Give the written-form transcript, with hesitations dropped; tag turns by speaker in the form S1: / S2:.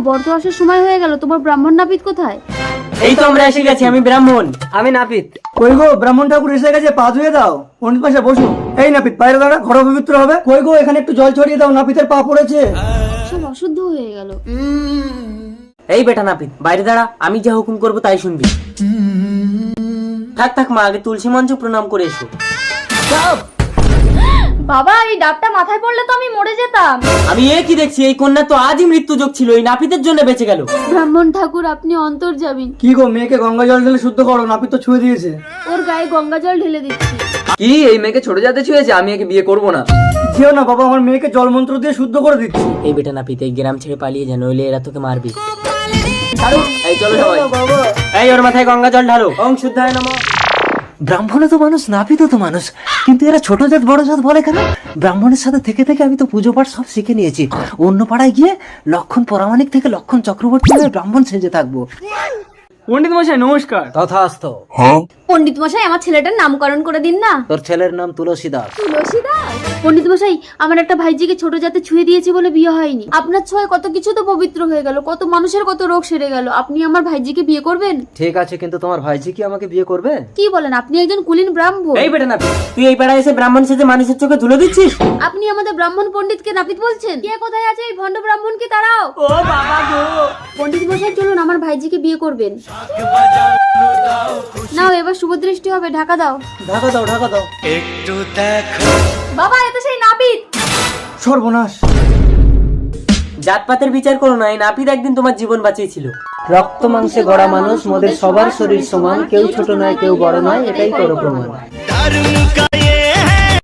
S1: বর তো আসার সময় হয়ে গেল, তোমার ব্রাহ্মণ নাপিত কোথায়?
S2: এই তো আমরা এসে গেছি, আমি ব্রাহ্মণ।
S3: আমি নাপিত।
S4: কই গো, ব্রাহ্মণ ঠাকুর এসে গেছে, পা ধুয়ে দাও। পণ্ডিত মশাই বসুন। এই নাপিত বাইরে দাঁড়া, ঘর পবিত্র হবে। কই গো, এখানে একটু জল ছড়িয়ে দাও, নাপিতের পা পড়েছে।
S1: সব অশুদ্ধ হয়ে গেল।
S2: এই বেটা নাপিত বাইরে দাঁড়া, আমি যা হুকুম করবো তাই শুনবি। থাক থাক মা, আগে তুলসী মঞ্চ প্রণাম করে এসো।
S1: বাবা, এই ডাবটা মাথায় পড়লে তো আমি মরে যেতাম।
S2: আমি এ কি দেখছি, এই কন্যা তো আজই মৃত্যুযোগ ছিল, এই নাপিতের জন্য বেঁচে গেল।
S1: ব্রাহ্মণ ঠাকুর, আপনি অন্তর যাবেন।
S4: কি গো, মেয়েকে গঙ্গা জল ঢেলে শুদ্ধ করো, নাপিত তো ছুঁয়ে দিয়েছে।
S1: ওর গায়ে গঙ্গা জল ঢেলে দিচ্ছি।
S3: কি এই মেয়েকে ছোট জাতে ছুঁয়েছে? আমি একে বিয়ে করব না।
S4: যেও না বাবা, আমার মেয়েকে জল মন্ত্র দিয়ে শুদ্ধ করে দিচ্ছি।
S2: এই বেটা নাপিত এই গ্রাম ছেড়ে পালিয়ে যা, নইলে এরা তোকে মারবি।
S3: এই চলো সবাই।
S4: বাবা,
S2: এই ওর মাথায় গঙ্গা জল ঢালো। ওং শুদ্ধায় নমঃ।
S5: ব্রাহ্মণও তো মানুষ, নাপিতও তো মানুষ, কিন্তু এরা ছোট জাত বড় জাত বলে কেন? ব্রাহ্মণের সাথে থেকে থেকে আমি তো পুজো পাঠ সব শিখে নিয়েছি। অন্য পাড়ায় গিয়ে লক্ষণ পরামানিক থেকে লক্ষণ চক্রবর্তী হয়ে ব্রাহ্মণ সেজে থাকবো।
S3: পণ্ডিত মশাই নমস্কার।
S5: তথাস্থ।
S1: পণ্ডিত মশাই, আমার ছেলেটার নামকরণ করে দিন না।
S5: তোর ছেলের নাম তুলসী দাস।
S1: তুলসী দাস? পণ্ডিত মশাই, আমার একটা ভাইজিকে ছোট জাতে ছুঁয়ে দিয়েছে বলে বিয়ে হয়নি। আপনার ছোঁয়ায় কত কিছু তো পবিত্র হয়ে গেল, কত মানুষের কত রোগ সেরে গেল। আপনি আমার ভাইজিকে বিয়ে করবেন?
S5: ঠিক আছে, কিন্তু তোমার ভাইজি কি আমাকে বিয়ে করবে?
S1: কি বলেন, আপনি একজন কুলীন ব্রাহ্মণ।
S2: এই বেটা নাপিত, তুই এই পাড়ায় এসে ব্রাহ্মণ সেজে মানুষের চোখে ধুলো দিচ্ছিস?
S1: আপনি আমাদের ব্রাহ্মণ পণ্ডিতকে নাপিত বলছেন? কে কোথায় আছে এই ভণ্ড ব্রাহ্মণকে তাড়াও।
S2: ও বাবা গো।
S1: পণ্ডিত মশাই চলুন, আমার ভাইজিকে বিয়ে করবেন। নাও, এবার শুভ দৃষ্টি হবে, ঢাকা দাও।
S4: ঢাকা দাও, ঢাকা দাও।
S1: বাবা, এতে সেই নাপিত।
S4: সর্বনাশ।
S2: জাতপাতের বিচার করো না, এই নাপিত একদিন তোমার জীবন বাঁচিয়েছিল।
S5: রক্ত মাংসে গড়া মানুষ, মোদের সবার শরীর সমান, কেউ ছোট নয় কেউ বড় নয়, এটাই করো প্রমাণ।